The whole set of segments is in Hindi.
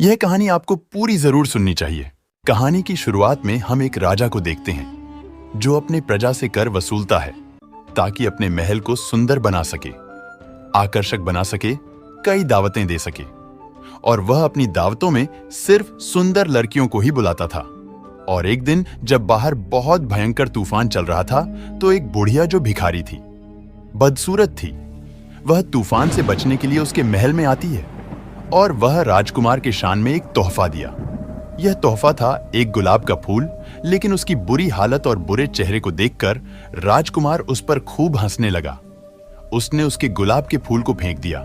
यह कहानी आपको पूरी जरूर सुननी चाहिए। कहानी की शुरुआत में हम एक राजा को देखते हैं जो अपने प्रजा से कर वसूलता है ताकि अपने महल को सुंदर बना सके, आकर्षक बना सके, कई दावतें दे सके। और वह अपनी दावतों में सिर्फ सुंदर लड़कियों को ही बुलाता था। और एक दिन जब बाहर बहुत भयंकर तूफान चल रहा था तो एक बुढ़िया जो भिखारी थी, बदसूरत थी, वह तूफान से बचने के लिए उसके महल में आती है और वह राजकुमार के शान में एक तोहफा दिया। यह तोहफा था एक गुलाब का फूल, लेकिन उसकी बुरी हालत और बुरे चेहरे को देखकर राजकुमार उस पर खूब हंसने लगा। उसने उसके गुलाब के फूल को फेंक दिया।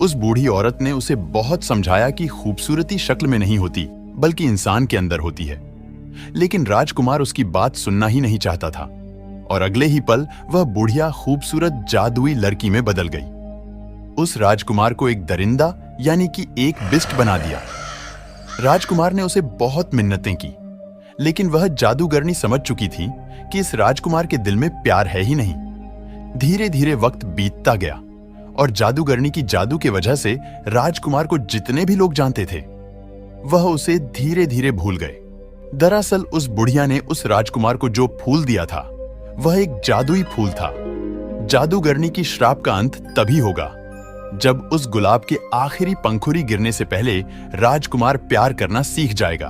उस बूढ़ी औरत ने उसे बहुत समझाया कि खूबसूरती शक्ल में नहीं होती बल्कि इंसान के अंदर होती है, लेकिन राजकुमार उसकी बात सुनना ही नहीं चाहता था और अगले ही पल वह बुढ़िया खूबसूरत जादुई लड़की में बदल गई। उस राजकुमार को एक दरिंदा यानी कि एक बिस्ट बना दिया। राजकुमार ने उसे बहुत मिन्नतें की, लेकिन वह जादूगरनी समझ चुकी थी कि इस राजकुमार के दिल में प्यार है ही नहीं। धीरे धीरे वक्त बीतता गया और जादूगरनी की जादू के वजह से राजकुमार को जितने भी लोग जानते थे वह उसे धीरे धीरे भूल गए। दरअसल उस बुढ़िया ने उस राजकुमार को जो फूल दिया था वह एक जादुई फूल था। जादूगरनी की श्राप का अंत तभी होगा जब उस गुलाब के आखिरी पंखुड़ी गिरने से पहले राजकुमार प्यार करना सीख जाएगा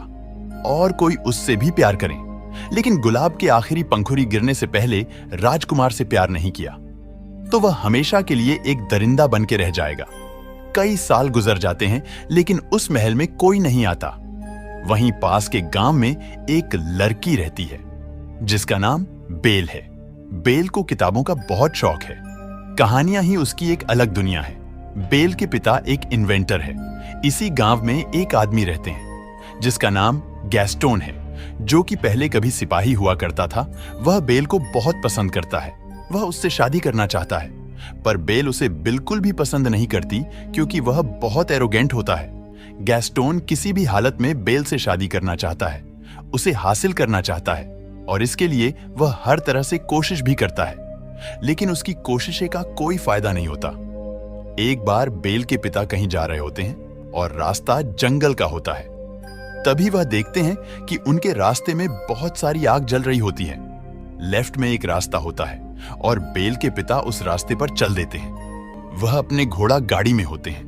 और कोई उससे भी प्यार करे। लेकिन गुलाब के आखिरी पंखुड़ी गिरने से पहले राजकुमार से प्यार नहीं किया तो वह हमेशा के लिए एक दरिंदा बन के रह जाएगा। कई साल गुजर जाते हैं लेकिन उस महल में कोई नहीं आता। वहीं पास के गांव में एक लड़की रहती है जिसका नाम बेल है। बेल को किताबों का बहुत शौक है। कहानियां ही उसकी एक अलग दुनिया है। बेल के पिता एक इन्वेंटर है। इसी गांव में एक आदमी रहते हैं जिसका नाम गैस्टोन है, जो कि पहले कभी सिपाही हुआ करता था। वह बेल को बहुत पसंद करता है। वह उससे शादी करना चाहता है, पर बेल उसे बिल्कुल भी पसंद नहीं करती क्योंकि वह बहुत एरोगेंट होता है। गैस्टोन किसी भी हालत में बेल से शादी करना चाहता है, उसे हासिल करना चाहता है और इसके लिए वह हर तरह से कोशिश भी करता है, लेकिन उसकी कोशिशें का कोई फायदा नहीं होता। एक बार बेल के पिता कहीं जा रहे होते हैं और रास्ता जंगल का होता है। तभी वह देखते हैं कि उनके रास्ते में बहुत सारी आग जल रही होती है। लेफ्ट में एक रास्ता होता है और बेल के पिता उस रास्ते पर चल देते हैं। वह अपने घोड़ा गाड़ी में होते हैं।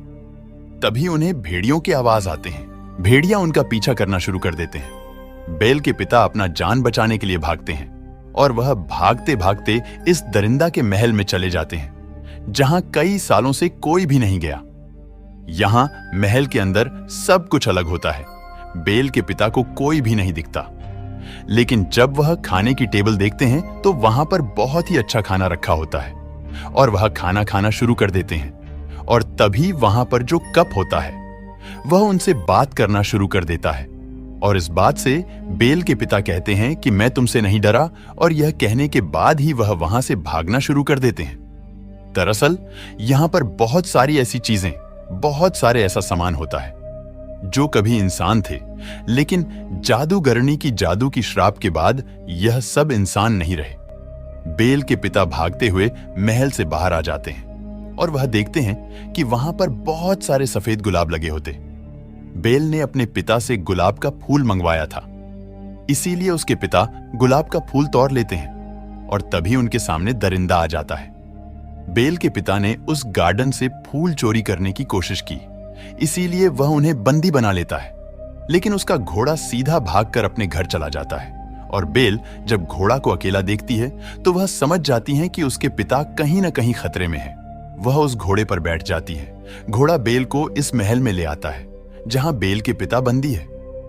तभी उन्हें भेड़ियों के आवाज आते हैं। भेड़िया उनका पीछा करना शुरू कर देते हैं। बेल के पिता अपना जान बचाने के लिए भागते हैं और वह भागते भागते इस दरिंदा के महल में चले जाते हैं जहां कई सालों से कोई भी नहीं गया। यहां महल के अंदर सब कुछ अलग होता है। बेल के पिता को कोई भी नहीं दिखता, लेकिन जब वह खाने की टेबल देखते हैं तो वहां पर बहुत ही अच्छा खाना रखा होता है और वह खाना खाना शुरू कर देते हैं। और तभी वहां पर जो कप होता है वह उनसे बात करना शुरू कर देता है और इस बात से बेल के पिता कहते हैं कि मैं तुमसे नहीं डरा, और यह कहने के बाद ही वह वहां से भागना शुरू कर देते हैं। दरअसल यहां पर बहुत सारी ऐसी चीजें, बहुत सारे ऐसा सामान होता है जो कभी इंसान थे, लेकिन जादूगरनी की जादू की श्राप के बाद यह सब इंसान नहीं रहे। बेल के पिता भागते हुए महल से बाहर आ जाते हैं और वह देखते हैं कि वहां पर बहुत सारे सफेद गुलाब लगे होते। बेल ने अपने पिता से गुलाब का फूल मंगवाया था, इसीलिए उसके पिता गुलाब का फूल तोड़ लेते हैं और तभी उनके सामने दरिंदा आ जाता है। बेल के पिता ने उस गार्डन से फूल चोरी करने की कोशिश की, इसीलिए वह उन्हें बंदी बना लेता है, लेकिन उसका घोड़ा सीधा भागकर अपने घर चला जाता है। और बेल जब घोड़ा को अकेला देखती है तो वह समझ जाती है कि उसके पिता कहीं न कहीं खतरे में है। वह उस घोड़े पर बैठ जाती है। घोड़ा बेल को इस महल में ले आता है जहां बेल के पिता बंदी है।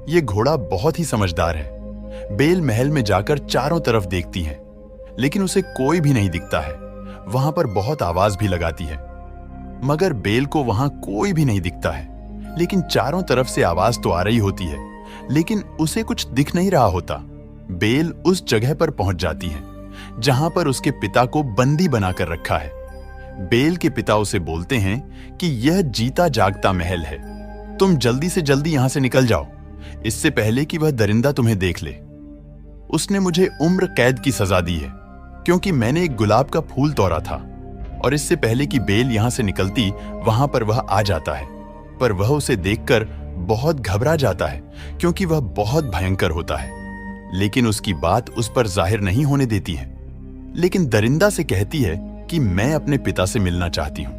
यह घोड़ा बहुत ही समझदार है। बेल महल में जाकर चारों तरफ देखती है, लेकिन उसे कोई भी नहीं दिखता है। वहां पर बहुत आवाज भी लगाती है, मगर बेल को वहां कोई भी नहीं दिखता है। लेकिन चारों तरफ से आवाज तो आ रही होती है, लेकिन उसे कुछ दिख नहीं रहा होता। बेल उस जगह पर पहुंच जाती है जहां पर उसके पिता को बंदी बनाकर रखा है। बेल के पिता उसे बोलते हैं कि यह जीता जागता महल है, तुम जल्दी से जल्दी यहां से निकल जाओ, इससे पहले कि वह दरिंदा तुम्हें देख ले। उसने मुझे उम्र कैद की सजा दी है क्योंकि मैंने एक गुलाब का फूल तोड़ा था, और इससे पहले कि बेल यहां से निकलती वहां पर वह आ जाता है, पर वह उसे देखकर बहुत घबरा जाता है क्योंकि वह बहुत भयंकर होता है, लेकिन उसकी बात उस पर जाहिर नहीं होने देती है। लेकिन दरिंदा से कहती है कि मैं अपने पिता से मिलना चाहती हूं।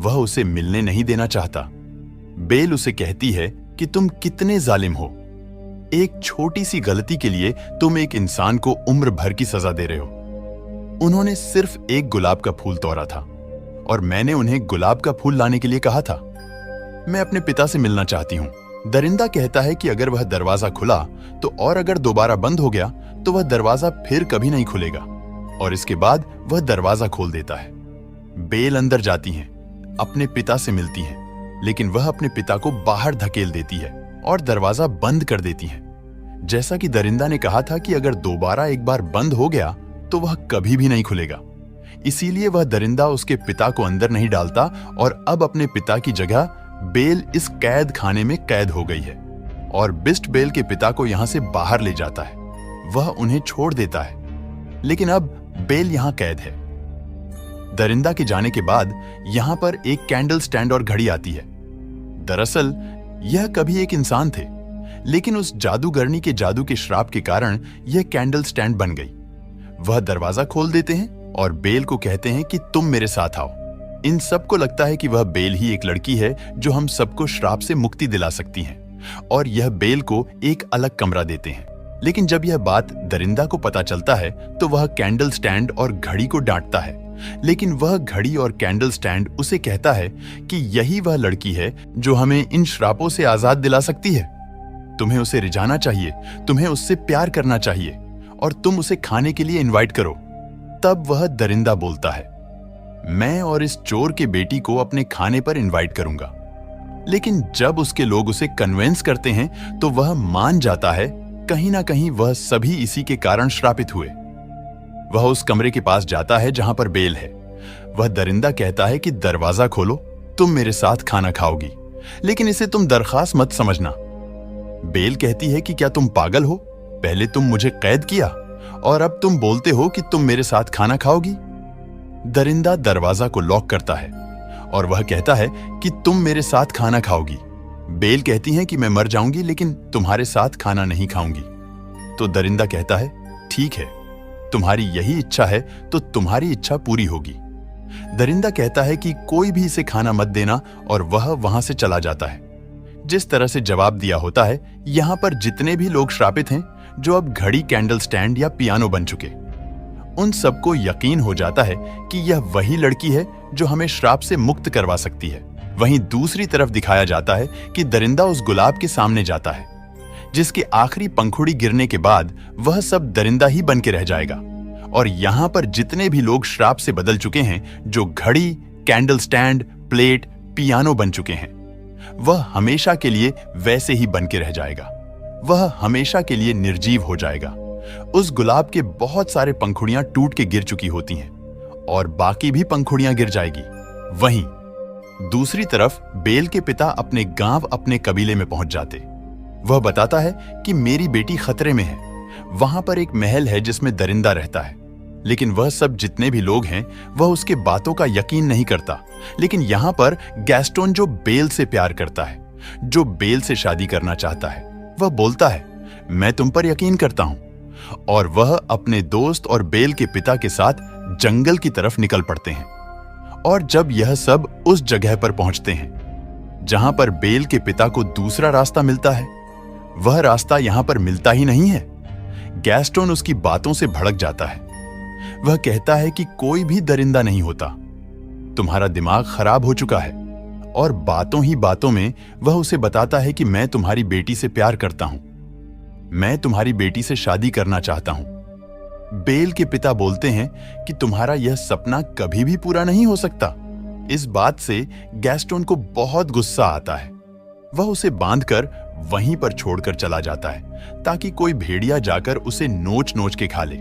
वह उसे मिलने नहीं देना चाहता। बेल उसे कहती है कि तुम कितने जालिम हो। एक छोटी सी गलती के लिए तुम एक इंसान को उम्र भर की सजा दे रहे हो। उन्होंने सिर्फ एक गुलाब का फूल तोड़ा था और मैंने उन्हें गुलाब का फूल लाने के लिए कहा था। मैं अपने पिता से मिलना चाहती हूं। दरिंदा कहता है कि अगर वह दरवाजा खुला तो, और अगर दोबारा बंद हो गया तो वह दरवाजा फिर कभी नहीं खुलेगा, और इसके बाद वह दरवाजा खोल देता है। बेल अंदर जाती हैं, अपने पिता से मिलती हैं, लेकिन वह अपने पिता को बाहर धकेल देती है और दरवाजा बंद कर देती हैं। जैसा कि दरिंदा ने कहा था कि अगर दोबारा एक बार बंद हो गया तो वह कभी भी नहीं खुलेगा। इसीलिए वह दरिंदा उसके पिता को अंदर नहीं डालता और अब अपने पिता की जगह बेल इस कैद खाने में कैद हो गई है और बिस्ट बेल के पिता को यहां से बाहर ले जाता है। वह उन्हें छोड़ देता है, लेकिन अब बेल यहां कैद है। दरिंदा के जाने के बाद यहां पर एक कैंडल स्टैंड और घड़ी आती है। दरअसल यह कभी एक इंसान थे, लेकिन उस जादूगरनी के जादू के श्राप के कारण यह कैंडल स्टैंड बन गई। वह दरवाजा खोल देते हैं और बेल को कहते हैं कि तुम मेरे साथ आओ। इन सबको लगता है कि वह बेल ही एक लड़की है जो हम सबको श्राप से मुक्ति दिला सकती है, और यह बेल को एक अलग कमरा देते हैं। लेकिन जब यह बात दरिंदा को पता चलता है तो वह कैंडल स्टैंड और घड़ी को डांटता है, लेकिन वह घड़ी और कैंडल स्टैंड उसे कहता है कि यही वह लड़की है जो हमें इन श्रापों से आजाद दिला सकती है। तुम्हें उसे रिझाना चाहिए, तुम्हें उससे प्यार करना चाहिए और तुम उसे खाने के लिए इनवाइट करो। तब वह दरिंदा बोलता है, मैं और इस चोर के बेटी को अपने खाने पर इनवाइट करूंगा। लेकिन जब उसके लोग उसे कन्विंस करते हैं तो वह मान जाता है। कहीं ना कहीं वह सभी इसी के कारण श्रापित हुए। वह उस कमरे के पास जाता है जहां पर बेल है। वह दरिंदा कहता है कि दरवाजा खोलो, तुम मेरे साथ खाना खाओगी, लेकिन इसे तुम दरखास्त मत समझना। बेल कहती है कि क्या तुम पागल हो? पहले तुम मुझे कैद किया और अब तुम बोलते हो कि तुम मेरे साथ खाना खाओगी। दरिंदा दरवाजा को लॉक करता है और वह कहता है कि तुम मेरे साथ खाना खाओगी। बेल कहती है कि मैं मर जाऊंगी लेकिन तुम्हारे साथ खाना नहीं खाऊंगी। तो दरिंदा कहता है, ठीक है, तुम्हारी यही इच्छा है तो तुम्हारी इच्छा पूरी होगी। दरिंदा कहता है कि कोई भी इसे खाना मत देना और वह वहां से चला जाता है। जिस तरह से जवाब दिया होता है, यहां पर जितने भी लोग श्रापित हैं, जो अब घड़ी, कैंडल स्टैंड या पियानो बन चुके, उन सबको यकीन हो जाता है कि यह वही लड़की है जो हमें श्राप से मुक्त करवा सकती है। वहीं दूसरी तरफ दिखाया जाता है कि दरिंदा उस गुलाब के सामने जाता है जिसके आखिरी पंखुड़ी गिरने के बाद वह सब दरिंदा ही बन के रह जाएगा। और यहां पर जितने भी लोग श्राप से बदल चुके हैं, जो घड़ी, कैंडल स्टैंड, प्लेट, पियानो बन चुके हैं, वह हमेशा के लिए वैसे ही बन के रह जाएगा। वह हमेशा के लिए निर्जीव हो जाएगा। उस गुलाब के बहुत सारे पंखुड़ियां टूट के गिर चुकी होती हैं और बाकी भी पंखुड़ियां गिर जाएगी। वहीं दूसरी तरफ बेल के पिता अपने गांव, अपने कबीले में पहुंच जाते। वह बताता है कि मेरी बेटी खतरे में है। वहां पर एक महल है जिसमें दरिंदा रहता है, लेकिन वह सब जितने भी लोग हैं वह उसके बातों का यकीन नहीं करता। लेकिन यहां पर गैस्टोन, जो बेल से प्यार करता है, जो बेल से शादी करना चाहता है, वह बोलता है, मैं तुम पर यकीन करता हूं। और वह अपने दोस्त और बेल के पिता के साथ जंगल की तरफ निकल पड़ते हैं। और जब यह सब उस जगह पर पहुंचते हैं जहां पर बेल के पिता को दूसरा रास्ता मिलता है, वह रास्ता यहां पर मिलता ही नहीं है। गैस्टोन उसकी बातों से भड़क जाता है। वह कहता है कि कोई भी दरिंदा नहीं होता, तुम्हारा दिमाग खराब हो चुका है। और बातों ही बातों में वह उसे बताता है कि मैं तुम्हारी बेटी से प्यार करता हूं, मैं तुम्हारी बेटी से शादी करना चाहता हूं। बेल के पिता बोलते हैं कि तुम्हारा यह सपना कभी भी पूरा नहीं हो सकता। इस बात से गैस्टोन को बहुत गुस्सा आता है। वह उसे बांधकर वहीं पर छोड़कर चला जाता है ताकि कोई भेड़िया जाकर उसे नोच नोच के खा ले।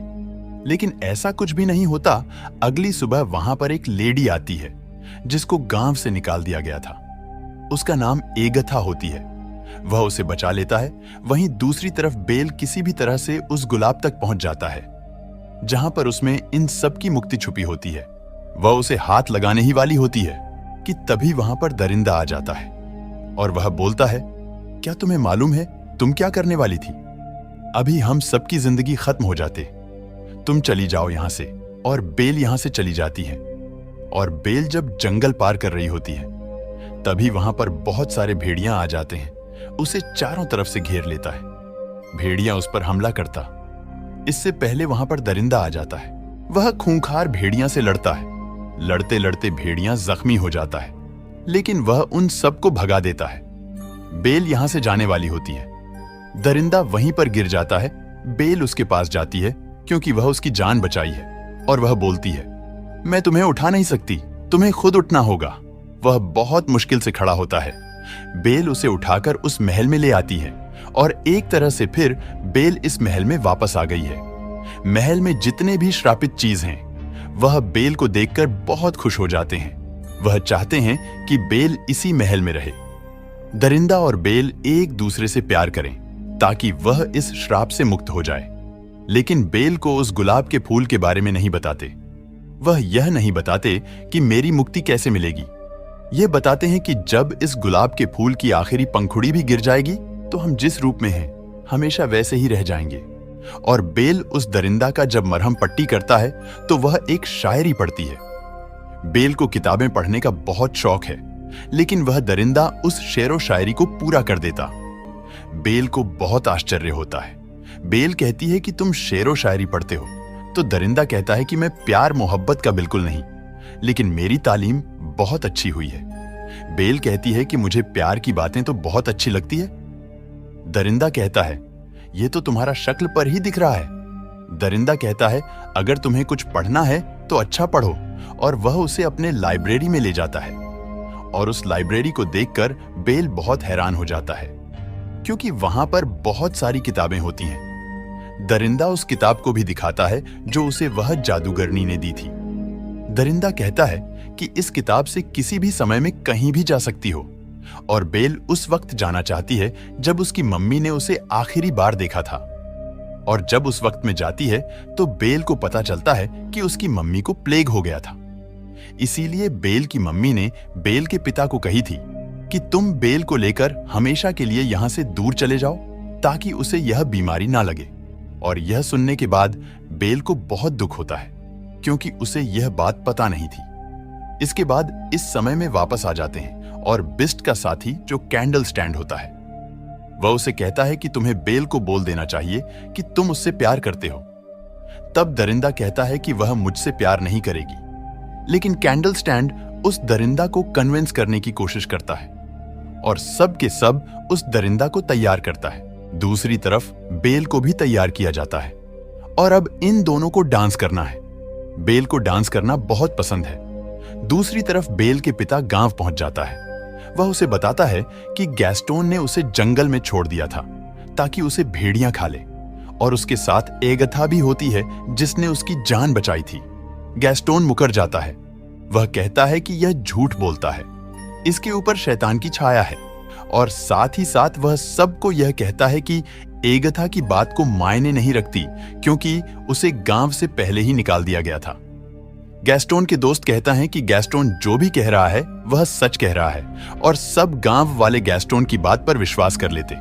लेकिन ऐसा कुछ भी नहीं होता। अगली सुबह वहां पर एक लेडी आती है जिसको गांव से निकाल दिया गया था। उसका नाम एगथा होती है। वह उसे बचा लेता है। वहीं दूसरी तरफ बेल किसी भी तरह से उस गुलाब तक पहुंच जाता है जहां पर उसमें इन सब की मुक्ति छुपी होती है। वह उसे हाथ लगाने ही वाली होती है कि तभी वहां पर दरिंदा आ जाता है और वह बोलता है क्या तुम्हें मालूम है तुम क्या करने वाली थी? अभी हम सबकी जिंदगी खत्म हो जाते। तुम चली जाओ यहां से। और बेल यहां से चली जाती है। और बेल जब जंगल पार कर रही होती है तभी वहां पर बहुत सारे भेड़िया आ जाते हैं। उसे चारों तरफ से घेर लेता है। भेड़िया उस पर हमला करता। इससे पहले वहां पर दरिंदा आ जाता है। वह खूंखार भेड़िया से लड़ता है। लड़ते लड़ते भेड़िया जख्मी हो जाता है, लेकिन वह उन सबको भगा देता है। बेल यहां से जाने वाली होती है। दरिंदा वहीं पर गिर जाता है। बेल उसके पास जाती है क्योंकि वह उसकी जान बचाई है और वह बोलती है, मैं तुम्हें उठा नहीं सकती, तुम्हें खुद उठना होगा। वह बहुत मुश्किल से खड़ा होता है। बेल उसे उठाकर उस महल में ले आती है और एक तरह से फिर बेल इस महल में वापस आ गई है। महल में जितने भी श्रापित चीज हैं वह बेल को देखकर बहुत खुश हो जाते हैं। वह चाहते हैं कि बेल इसी महल में रहे। दरिंदा और बेल एक दूसरे से प्यार करें ताकि वह इस श्राप से मुक्त हो जाए। लेकिन बेल को उस गुलाब के फूल के बारे में नहीं बताते। वह यह नहीं बताते कि मेरी मुक्ति कैसे मिलेगी। यह बताते हैं कि जब इस गुलाब के फूल की आखिरी पंखुड़ी भी गिर जाएगी तो हम जिस रूप में हैं हमेशा वैसे ही रह जाएंगे। और बेल उस दरिंदा का जब मरहम पट्टी करता है तो वह एक शायरी पढ़ती है। बेल को किताबें पढ़ने का बहुत शौक है, लेकिन वह दरिंदा उस शेरो शायरी को पूरा कर देता। बेल को बहुत आश्चर्य होता है। बेल कहती है कि तुम शेरो शायरी पढ़ते हो, तो दरिंदा कहता है कि मैं प्यार मोहब्बत का बिल्कुल नहीं, लेकिन मेरी तालीम बहुत अच्छी हुई है। बेल कहती है कि मुझे प्यार की बातें तो बहुत अच्छी लगती है। दरिंदा कहता है, यह तो तुम्हारा शक्ल पर ही दिख रहा है। दरिंदा कहता है, अगर तुम्हें कुछ पढ़ना है तो अच्छा पढ़ो, और वह उसे अपने लाइब्रेरी में ले जाता है। और उस लाइब्रेरी को देखकर बेल बहुत हैरान हो जाता है, क्योंकि वहां पर बहुत सारी किताबें होती हैं। दरिंदा उस किताब को भी दिखाता है जो उसे वह जादूगरनी ने दी थी। दरिंदा कहता है कि इस किताब से किसी भी समय में कहीं भी जा सकती हो, और बेल उस वक्त जाना चाहती है जब उसकी मम्मी ने उसे आखिरी बार देखा था। और जब उस वक्त में जाती है तो बेल को पता चलता है कि उसकी मम्मी को प्लेग हो गया था। इसीलिए बेल की मम्मी ने बेल के पिता को कही थी कि तुम बेल को लेकर हमेशा के लिए यहां से दूर चले जाओ ताकि उसे यह बीमारी ना लगे। और यह सुनने के बाद बेल को बहुत दुख होता है, क्योंकि उसे यह बात पता नहीं थी। इसके बाद इस समय में वापस आ जाते हैं और बिस्ट का साथी जो कैंडल स्टैंड होता है, वह उसे कहता है कि तुम्हें बेल को बोल देना चाहिए कि तुम उससे प्यार करते हो। तब दरिंदा कहता है कि वह मुझसे प्यार नहीं करेगी, लेकिन कैंडल स्टैंड उस दरिंदा को कन्विंस करने की कोशिश करता है और सब के सब उस दरिंदा को तैयार करता है। दूसरी तरफ बेल को भी तैयार किया जाता है और अब इन दोनों को डांस करना है। बेल को डांस करना बहुत पसंद है। दूसरी तरफ बेल के पिता गांव पहुंच जाता है। वह उसे बताता है कि गैस्टोन ने उसे जंगल में छोड़ दिया था ताकि उसे भेड़ियां खा ले, और उसके साथ एगथा भी होती है जिसने उसकी जान बचाई थी। गैस्टोन मुकर जाता है। वह कहता है कि यह झूठ बोलता है, इसके ऊपर शैतान की छाया है, और साथ ही साथ वह सबको यह कहता है कि एगथा की बात को मायने नहीं रखती क्योंकि उसे गांव से पहले ही निकाल दिया गया था। गैस्टोन के दोस्त कहता है कि गैस्टोन जो भी कह रहा है वह सच कह रहा है, और सब गांव वाले गैस्टोन की बात पर विश्वास कर लेते।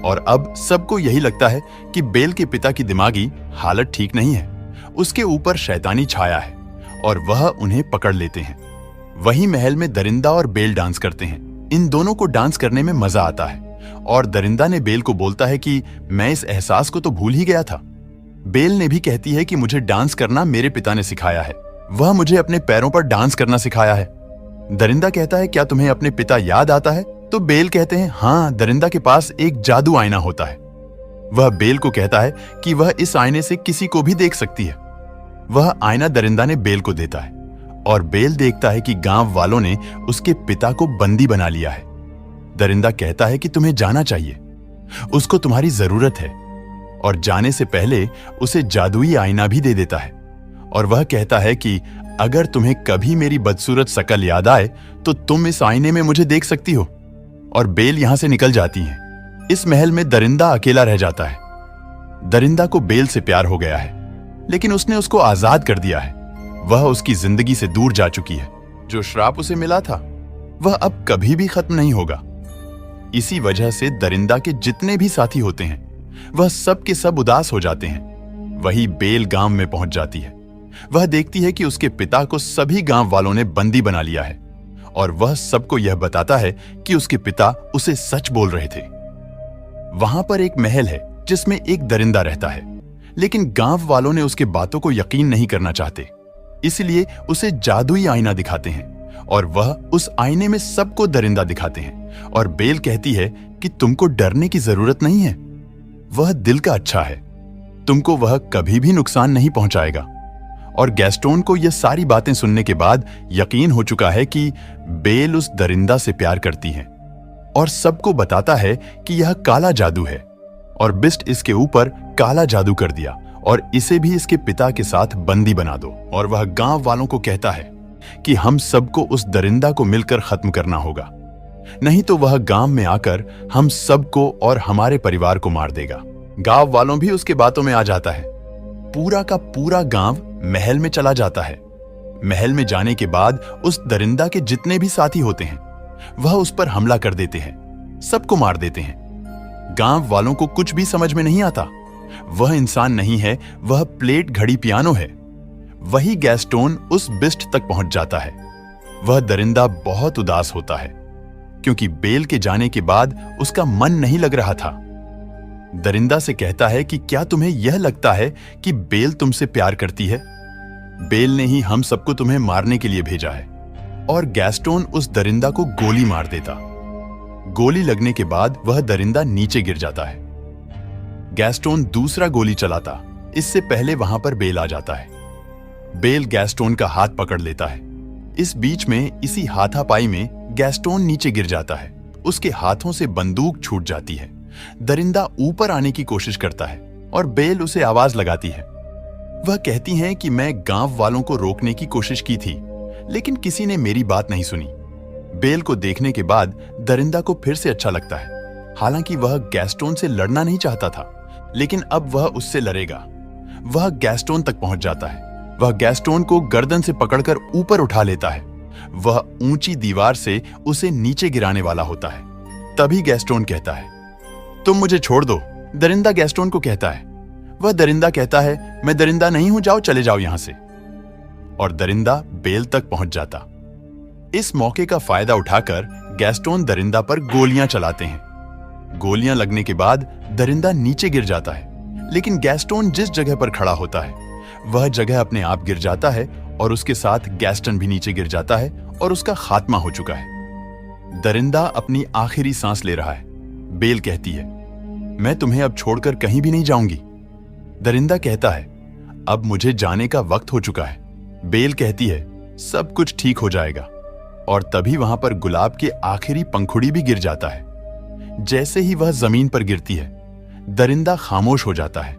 और अब सबको यही लगता है कि बेल के पिता की दिमागी हालत ठीक नहीं है, उसके ऊपर शैतानी छाया है, और वह उन्हें पकड़ लेते हैं। वहीं महल में दरिंदा और बेल डांस करते हैं। इन दोनों को डांस करने में मजा आता है, और दरिंदा ने बेल को बोलता है कि मैं इस एहसास को तो भूल ही गया था। बेल ने भी कहती है कि मुझे डांस करना मेरे पिता ने सिखाया है, वह मुझे अपने पैरों पर डांस करना सिखाया है। दरिंदा कहता है, क्या तुम्हें अपने पिता याद आता है? तो बेल कहते हैं, हाँ, दरिंदा के पास एक जादू आईना होता है। वह बेल को कहता है कि वह इस आईने से किसी को भी देख सकती है। वह आईना दरिंदा ने बेल को देता है, और बेल देखता है कि गांव वालों ने उसके पिता को बंदी बना लिया है। दरिंदा कहता है कि तुम्हें जाना चाहिए, उसको तुम्हारी जरूरत है, और जाने से पहले उसे जादुई आईना भी दे देता है। और वह कहता है कि अगर तुम्हें कभी मेरी बदसूरत शकल याद आए तो तुम इस आईने में मुझे देख सकती हो। और बेल यहां से निकल जाती है। इस महल में दरिंदा अकेला रह जाता है। दरिंदा को बेल से प्यार हो गया है, लेकिन उसने उसको आजाद कर दिया है। वह उसकी जिंदगी से दूर जा चुकी है। जो श्राप उसे मिला था वह अब कभी भी खत्म नहीं होगा। इसी वजह से दरिंदा के जितने भी साथी होते हैं वह सब के सब उदास हो जाते हैं। वही बेल गांव में पहुंच जाती है। वह देखती है कि उसके पिता को सभी गांव वालों ने बंदी बना लिया है और वह सबको यह बताता है कि उसके पिता उसे सच बोल रहे थे। वहां पर एक महल है जिसमें एक दरिंदा रहता है, लेकिन गांव वालों ने उसके बातों को यकीन नहीं करना चाहते, इसलिए उसे जादुई आईना दिखाते हैं और वह उस आईने में सबको दरिंदा दिखाते हैं और बेल कहती है कि तुमको डरने की जरूरत नहीं है, वह दिल का अच्छा है, तुमको वह कभी भी नुकसान नहीं पहुंचाएगा। और गैस्टोन को यह सारी बातें सुनने के बाद यकीन हो चुका है कि बेल उस दरिंदा से प्यार करती है और सबको बताता है कि यह काला जादू है और बिस्ट इसके ऊपर काला जादू कर दिया और इसे भी इसके पिता के साथ बंदी बना दो। और वह गांव वालों को कहता है कि हम सबको उस दरिंदा को मिलकर खत्म करना होगा, नहीं तो वह गांव में आकर हम सबको और हमारे परिवार को मार देगा। गांव वालों भी उसके बातों में आ जाता है। पूरा का पूरा गांव महल में चला जाता है। महल में जाने के बाद उस दरिंदा के जितने भी साथी होते हैं वह उस पर हमला कर देते हैं, सबको मार देते हैं। गांव वालों को कुछ भी समझ में नहीं आता। वह इंसान नहीं है, वह प्लेट घड़ी पियानो है। वही गैस्टोन उस बिस्ट तक पहुंच जाता है। वह दरिंदा बहुत उदास होता है क्योंकि बेल के जाने के बाद उसका मन नहीं लग रहा था। दरिंदा से कहता है कि क्या तुम्हें यह लगता है कि बेल तुमसे प्यार करती है? बेल ने ही हम सबको तुम्हें मारने के लिए भेजा है। और गैस्टोन उस दरिंदा को गोली मार देता। गोली लगने के बाद वह दरिंदा नीचे गिर जाता है। गैस्टोन दूसरा गोली चलाता, इससे पहले वहां पर बेल आ जाता है। बेल गैस्टोन का हाथ पकड़ लेता है। इस बीच में इसी हाथापाई में गैस्टोन नीचे गिर जाता है। उसके हाथों से बंदूक छूट जाती है। दरिंदा ऊपर आने की कोशिश करता है और बेल उसे आवाज लगाती है। वह कहती हैं कि मैं गांव वालों को रोकने की कोशिश की थी, लेकिन किसी ने मेरी बात नहीं सुनी। बेल को देखने के बाद दरिंदा को फिर से अच्छा लगता है। हालांकि वह गैस्टोन से लड़ना नहीं चाहता था, लेकिन अब वह उससे लड़ेगा। वह गैस्टोन तक पहुंच जाता है। वह गैस्टोन को गर्दन से पकड़कर ऊपर उठा लेता है। वह ऊंची दीवार से उसे नीचे गिराने वाला होता है। तभी गैस्टोन कहता है, तुम मुझे छोड़ दो। दरिंदा गैस्टोन को कहता है। वह दरिंदा कहता है, मैं दरिंदा नहीं हूं, जाओ चले जाओ यहां से। और दरिंदा बेल तक पहुंच जाता। इस मौके का फायदा उठाकर गैस्टोन दरिंदा पर गोलियां चलाते हैं। गोलियां लगने के बाद दरिंदा नीचे गिर जाता है, लेकिन गैस्टोन जिस जगह पर खड़ा होता है वह जगह अपने आप गिर जाता है और उसके साथ गैस्टन भी नीचे गिर जाता है और उसका खात्मा हो चुका है। दरिंदा अपनी आखिरी सांस ले रहा है। बेल कहती है, मैं तुम्हें अब छोड़कर कहीं भी नहीं जाऊंगी। दरिंदा कहता है, अब मुझे जाने का वक्त हो चुका है। बेल कहती है, सब कुछ ठीक हो जाएगा। और तभी वहां पर गुलाब के आखिरी पंखुड़ी भी गिर जाता है। जैसे ही वह जमीन पर गिरती है, दरिंदा खामोश हो जाता है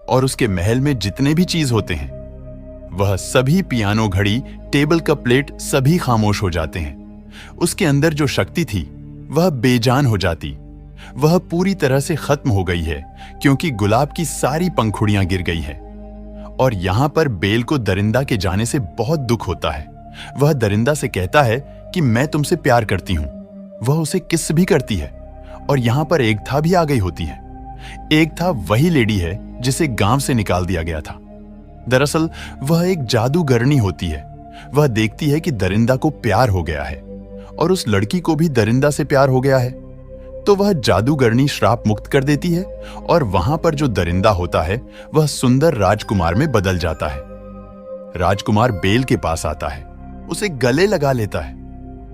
और उसके महल में जितने भी चीज होते हैं वह सभी पियानो, घड़ी, टेबल का प्लेट सभी खामोश हो जाते हैं। उसके अंदर जो शक्ति थी वह बेजान हो जाती। वह पूरी तरह से खत्म हो गई है क्योंकि गुलाब की सारी पंखुड़ियां गिर गई हैं। और यहां पर बेल को दरिंदा के जाने से बहुत दुख होता है। वह दरिंदा से कहता है कि मैं तुमसे प्यार करती हूं। वह उसे किस भी करती है। और यहां पर एक था भी आ गई होती है। एक था वही लेडी है जिसे गांव से निकाल दिया गया था। दरअसल वह एक जादूगरनी होती है। वह देखती है कि दरिंदा को प्यार हो गया है और उस लड़की को भी दरिंदा से प्यार हो गया है, तो वह जादूगरनी श्राप मुक्त कर देती है और वहां पर जो दरिंदा होता है वह सुंदर राजकुमार में बदल जाता है। राजकुमार बेल के पास आता है, उसे गले लगा लेता है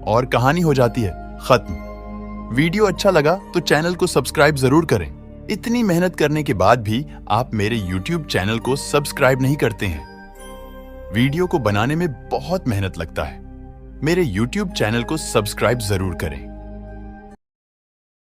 और कहानी हो जाती है खत्म। वीडियो अच्छा लगा तो चैनल को सब्सक्राइब जरूर करें। इतनी मेहनत करने के बाद भी आप मेरे YouTube चैनल को सब्सक्राइब नहीं करते हैं। वीडियो को बनाने में बहुत मेहनत लगता है। मेरे YouTube चैनल को सब्सक्राइब जरूर करें।